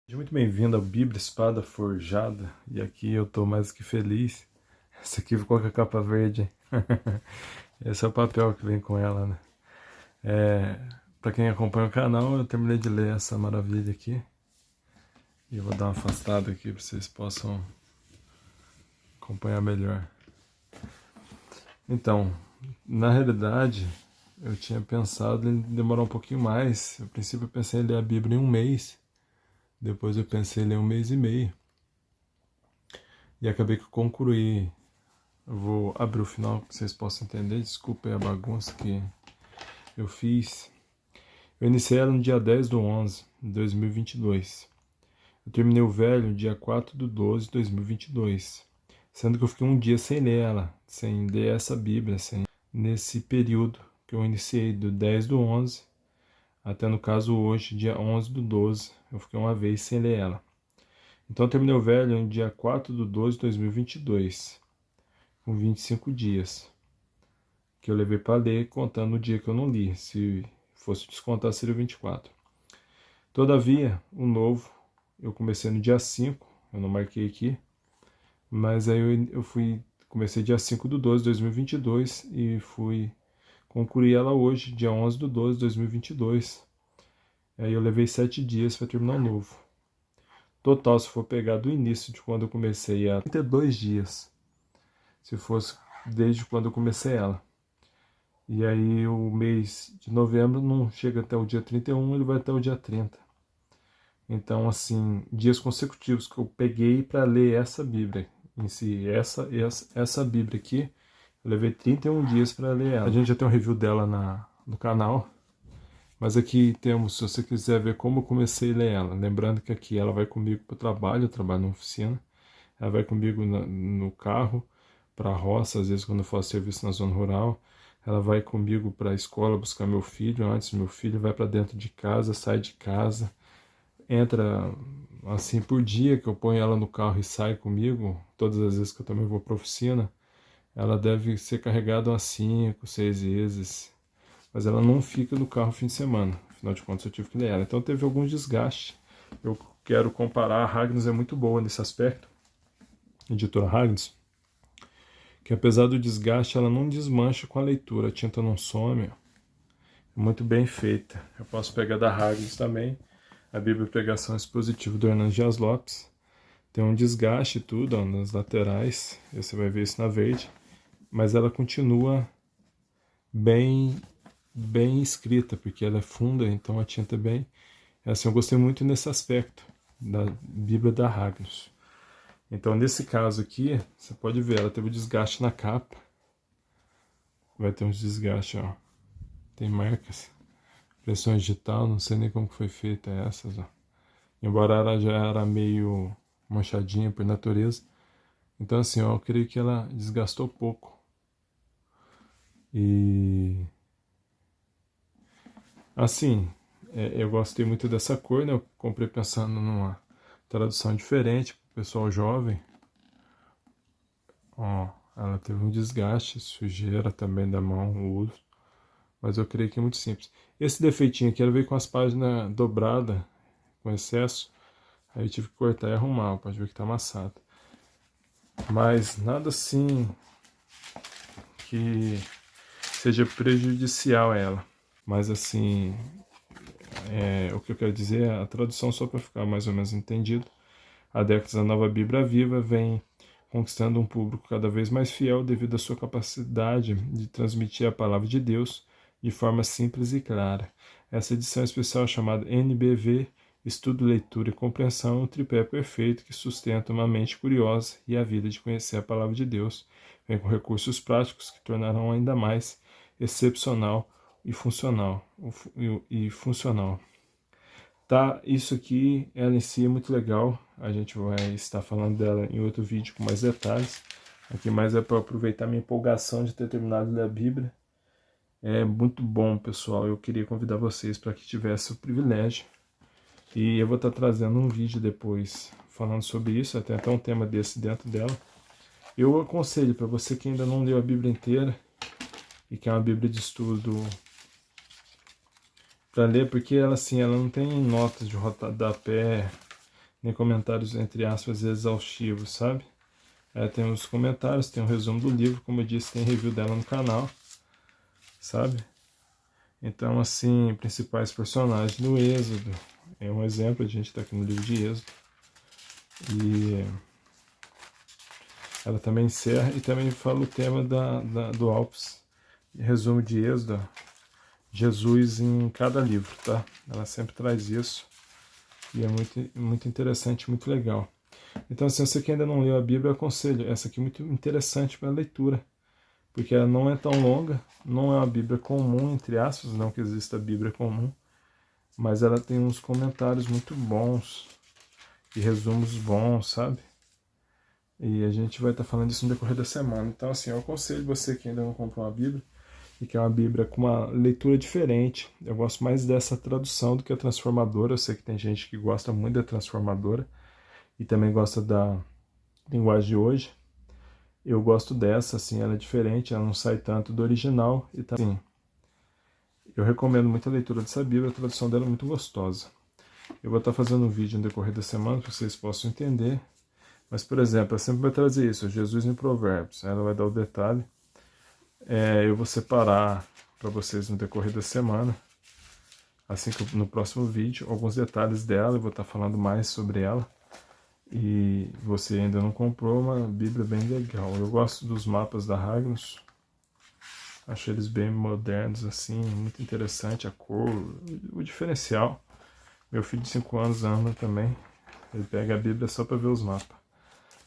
Seja muito bem-vindo à Bíblia Espada Forjada, e aqui eu tô mais que feliz. Essa aqui ficou com a capa verde, hein? Esse é o papel que vem com ela, né? Pra quem acompanha o canal, eu terminei de ler essa maravilha aqui. E eu vou dar uma afastada aqui para vocês possam acompanhar melhor. Então, na realidade, eu tinha pensado em demorar um pouquinho mais. A princípio eu pensei em ler a Bíblia em um mês. Depois eu pensei em ler um mês e meio. E acabei que eu concluí. Eu vou abrir o final para que vocês possam entender. Desculpe a bagunça que eu fiz. Eu iniciei ela no dia 10/11 de 2022. Eu terminei o velho no dia 4/12 de 2022. Sendo que eu fiquei um dia sem ler ela, sem ler essa Bíblia, nesse período que eu iniciei do 10/11 até, no caso, hoje, dia 11/12. Eu fiquei uma vez sem ler ela. Então eu terminei o velho no dia 4/12 de 2022, com 25 dias. Que eu levei para ler, contando o dia que eu não li. Se fosse descontar, seria o 24. Todavia, o novo, eu comecei no dia 5, eu não marquei aqui, mas aí comecei dia 5/12 de 2022 e fui concluir ela hoje, dia 11/12 de 2022. Aí eu levei 7 dias para terminar o novo. Total, se for pegar do início de quando eu comecei, a 32 dias, se fosse desde quando eu comecei ela. E aí o mês de novembro não chega até o dia 31, ele vai até o dia 30. Então, assim, dias consecutivos que eu peguei para ler essa Bíblia em si. Essa Bíblia aqui, eu levei 31 dias para ler ela. A gente já tem um review dela no canal. Mas aqui temos, se você quiser ver como eu comecei a ler ela. Lembrando que aqui ela vai comigo para o trabalho, eu trabalho na oficina. Ela vai comigo no carro, para a roça, às vezes quando eu faço serviço na zona rural. Ela vai comigo para a escola buscar meu filho. Antes, meu filho vai para dentro de casa, sai de casa. Entra assim por dia, que eu ponho ela no carro e sai comigo. Todas as vezes que eu também vou para a oficina. Ela deve ser carregada umas 5, 6 vezes. Mas ela não fica no carro fim de semana. Afinal de contas, eu tive que ler ela. Então teve algum desgaste. Eu quero comparar. A Ragnos é muito boa nesse aspecto. Editora Ragnos. Que apesar do desgaste, ela não desmancha com a leitura. A tinta não some. É muito bem feita. Eu posso pegar da Ragnos também. A Bíblia Pregação Expositiva do Hernandes Dias Lopes. Tem um desgaste e tudo, ó, nas laterais. Você vai ver isso na verde. Mas ela continua bem escrita, porque ela é funda, então a tinta é bem... Assim, eu gostei muito nesse aspecto da Bíblia da Ragnos. Então, nesse caso aqui, você pode ver, ela teve desgaste na capa. Vai ter uns desgastes, ó. Tem marcas. Impressão digital, não sei nem como foi feita essas, ó. Embora ela já era meio manchadinha por natureza. Então, assim, ó, eu creio que ela desgastou pouco. E... assim, eu gostei muito dessa cor, né? Eu comprei pensando numa tradução diferente para o pessoal jovem. Ó, ela teve um desgaste, sujeira também da mão, o uso. Mas eu creio que é muito simples. Esse defeitinho aqui, ela veio com as páginas dobradas, com excesso. Aí eu tive que cortar e arrumar, pode ver que tá amassado. Mas nada assim que seja prejudicial a ela. Mas assim, o que eu quero dizer, a tradução só para ficar mais ou menos entendido. Adeptos da Nova Bíblia Viva vem conquistando um público cada vez mais fiel devido à sua capacidade de transmitir a palavra de Deus de forma simples e clara. Essa edição especial chamada NBV, Estudo, Leitura e Compreensão, é um tripé perfeito que sustenta uma mente curiosa e a vida de conhecer a palavra de Deus. Vem com recursos práticos que tornarão ainda mais excepcional e funcional. Tá, isso aqui, ela em si é muito legal. A gente vai estar falando dela em outro vídeo com mais detalhes. Aqui mais é para aproveitar minha empolgação de ter terminado de ler a Bíblia. É muito bom, pessoal. Eu queria convidar vocês para que tivesse o privilégio. E eu vou estar trazendo um vídeo depois falando sobre isso. Tem até um tema desse dentro dela. Eu aconselho para você que ainda não leu a Bíblia inteira e quer uma Bíblia de estudo para ler, porque ela assim, ela não tem notas de rodapé, nem comentários, entre aspas, exaustivos, sabe? Tem os comentários, tem um resumo do livro, como eu disse, tem review dela no canal, sabe? Então, assim, principais personagens no Êxodo. É um exemplo, a gente está aqui no livro de Êxodo. E ela também encerra e também fala o tema do Alpes. Resumo de Êxodo, Jesus em cada livro, tá? Ela sempre traz isso. E é muito interessante, muito legal. Então, assim, você que ainda não leu a Bíblia, eu aconselho. Essa aqui é muito interessante para a leitura. Porque ela não é tão longa, não é uma Bíblia comum, entre aspas, não que exista a Bíblia comum, mas ela tem uns comentários muito bons e resumos bons, sabe? E a gente vai estar falando isso no decorrer da semana. Então, assim, eu aconselho você que ainda não comprou uma Bíblia e que é uma Bíblia com uma leitura diferente. Eu gosto mais dessa tradução do que a transformadora. Eu sei que tem gente que gosta muito da transformadora e também gosta da linguagem de hoje. Eu gosto dessa, assim, ela é diferente, ela não sai tanto do original. E tá, assim, eu recomendo muito a leitura dessa Bíblia, a tradução dela é muito gostosa. Eu vou estar fazendo um vídeo no decorrer da semana para que vocês possam entender. Mas, por exemplo, ela sempre vai trazer isso, Jesus em Provérbios. Ela vai dar o detalhe. Eu vou separar para vocês no decorrer da semana, assim que no próximo vídeo, alguns detalhes dela. Eu vou estar falando mais sobre ela. E você ainda não comprou, uma Bíblia bem legal. Eu gosto dos mapas da Ragnos. Acho eles bem modernos, assim, muito interessante a cor, o diferencial. Meu filho de 5 anos ama também. Ele pega a Bíblia só para ver os mapas.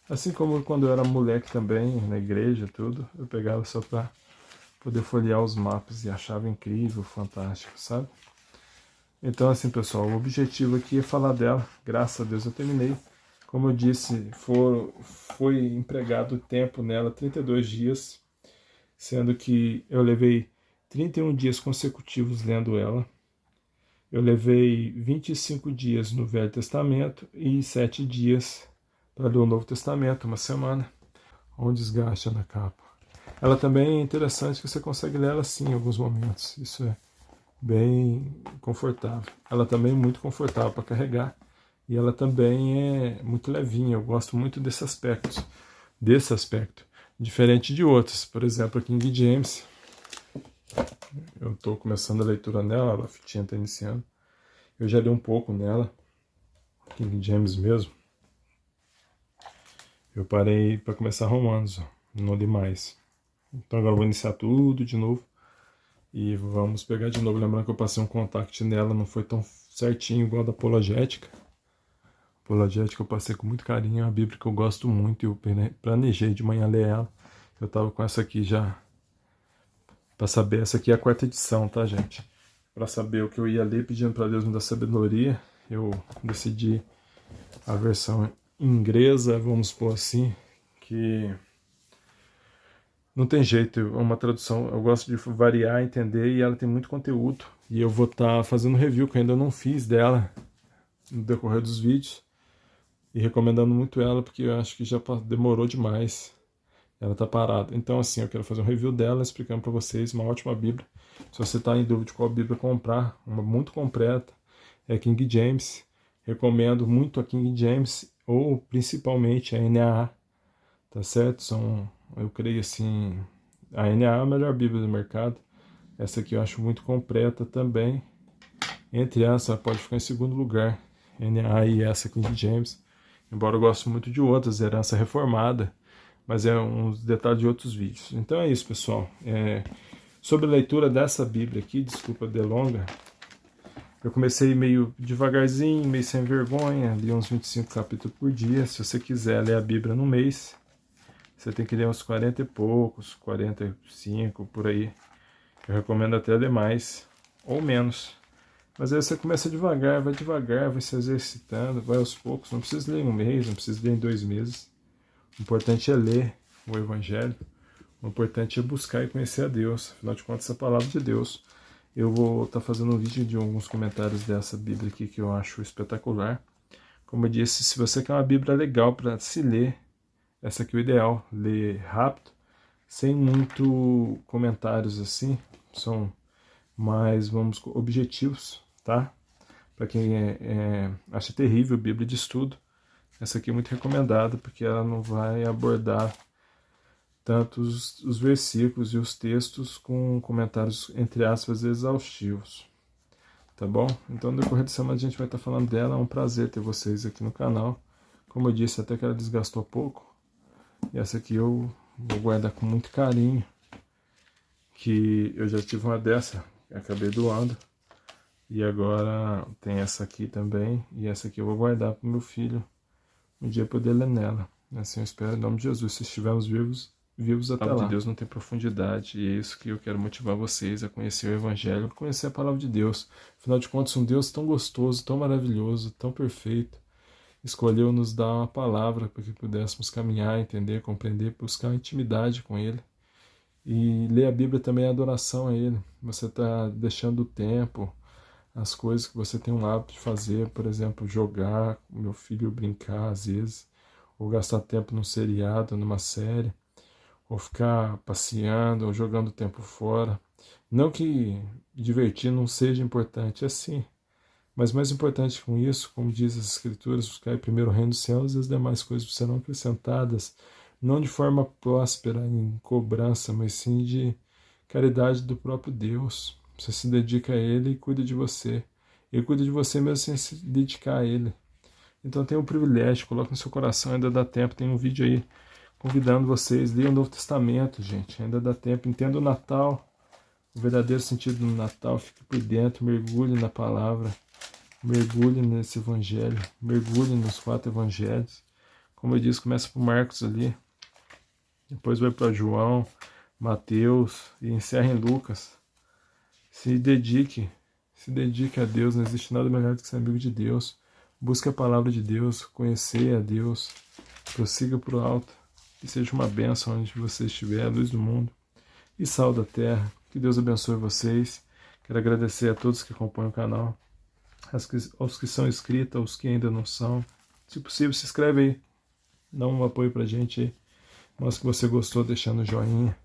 Assim como quando eu era moleque também, na igreja, tudo, eu pegava só para poder folhear os mapas e achava incrível, fantástico, sabe? Então, assim, pessoal, o objetivo aqui é falar dela. Graças a Deus eu terminei. Como eu disse, foi empregado tempo nela, 32 dias, sendo que eu levei 31 dias consecutivos lendo ela. Eu levei 25 dias no Velho Testamento e 7 dias para ler o Novo Testamento, uma semana. Olha um desgaste na capa. Ela também é interessante que você consegue ler ela assim em alguns momentos. Isso é bem confortável. Ela também é muito confortável para carregar. E ela também é muito levinha. Eu gosto muito desse aspecto. Diferente de outros. Por exemplo, a King James. Eu estou começando a leitura nela, a Fitinha está iniciando. Eu já li um pouco nela. King James mesmo. Eu parei para começar Romanos. Não li mais. Então agora eu vou iniciar tudo de novo. E vamos pegar de novo. Lembrando que eu passei um contact nela, não foi tão certinho igual a da Apologética. Apologética eu passei com muito carinho, é uma Bíblia que eu gosto muito. Eu planejei de manhã ler ela. Eu estava com essa aqui já para saber. Essa aqui é a 4ª edição, tá, gente? Para saber o que eu ia ler, pedindo para Deus me dar sabedoria, eu decidi a versão inglesa, vamos pôr assim, que não tem jeito, é uma tradução, eu gosto de variar, entender, e ela tem muito conteúdo. E eu vou estar fazendo review, que eu ainda não fiz dela, no decorrer dos vídeos, e recomendando muito ela, porque eu acho que já demorou demais. Ela tá parada. Então, assim, eu quero fazer um review dela, explicando para vocês, uma ótima Bíblia. Se você está em dúvida de qual Bíblia comprar, uma muito completa, é King James. Recomendo muito a King James, ou principalmente a NAA, tá certo? Eu creio assim, a NAA é a melhor Bíblia do mercado. Essa aqui eu acho muito completa também. Entre essa, pode ficar em segundo lugar, NAA e essa King James. Embora eu goste muito de outras, Herança Reformada, mas é uns detalhes de outros vídeos. Então é isso, pessoal. Sobre a leitura dessa Bíblia aqui, desculpa a delonga, eu comecei meio devagarzinho, meio sem vergonha, li uns 25 capítulos por dia. Se você quiser ler a Bíblia no mês, você tem que ler uns 40 e poucos, 45, por aí. Eu recomendo até ler mais, ou menos. Mas aí você começa devagar, vai se exercitando, vai aos poucos. Não precisa ler em um mês, não precisa ler em 2 meses. O importante é ler o Evangelho. O importante é buscar e conhecer a Deus. Afinal de contas, essa palavra de Deus. Eu vou estar fazendo um vídeo de alguns comentários dessa Bíblia aqui que eu acho espetacular. Como eu disse, se você quer uma Bíblia legal para se ler, essa aqui é o ideal. Ler rápido, sem muito comentários assim. São mais, objetivos, tá? Para quem acha terrível Bíblia de estudo, Essa aqui é muito recomendada, porque ela não vai abordar tanto os versículos e os textos com comentários, entre aspas, exaustivos. Tá bom? Então, no decorrer da semana a gente vai estar falando dela. É um prazer ter vocês aqui no canal. Como eu disse, até que ela desgastou pouco. E essa aqui eu vou guardar com muito carinho, que eu já tive uma dessa, acabei doando. E agora tem essa aqui também, e essa aqui eu vou guardar para o meu filho um dia poder ler nela. Assim eu espero, em nome de Jesus, se estivermos vivos até lá. A palavra de Deus não tem profundidade, e é isso que eu quero motivar vocês a conhecer o Evangelho, a conhecer a palavra de Deus. Afinal de contas, um Deus tão gostoso, tão maravilhoso, tão perfeito, escolheu nos dar uma palavra para que pudéssemos caminhar, entender, compreender, buscar intimidade com Ele. E ler a Bíblia também é adoração a Ele. Você está deixando o tempo, as coisas que você tem um hábito de fazer, por exemplo, jogar com meu filho, brincar às vezes, ou gastar tempo num seriado, numa série, ou ficar passeando, ou jogando tempo fora. Não que divertir não seja importante, é sim. Mas mais importante com isso, como diz as Escrituras, buscar primeiro o reino dos céus e as demais coisas serão acrescentadas, não de forma próspera, em cobrança, mas sim de caridade do próprio Deus. Você se dedica a Ele e cuida de você. Ele cuida de você mesmo sem se dedicar a Ele. Então tem um privilégio, coloca no seu coração, ainda dá tempo, tem um vídeo aí convidando vocês, leiam o Novo Testamento, gente, ainda dá tempo, entenda o Natal, o verdadeiro sentido do Natal, fique por dentro, mergulhe na palavra, mergulhe nesse evangelho, mergulhe nos 4 evangelhos. Como eu disse, começa por Marcos ali, depois vai para João, Mateus e encerra em Lucas. Se dedique a Deus, não existe nada melhor do que ser amigo de Deus. Busque a palavra de Deus, conhecer a Deus, prossiga para o alto, que seja uma bênção onde você estiver, a luz do mundo e sal da terra. Que Deus abençoe vocês. Quero agradecer a todos que acompanham o canal, aos que são inscritos, aos que ainda não são. Se possível, se inscreve aí, dá um apoio pra gente aí, mostra que você gostou deixando o joinha.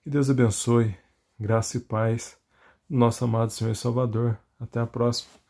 Que Deus abençoe, graça e paz, nosso amado Senhor e Salvador. Até a próxima.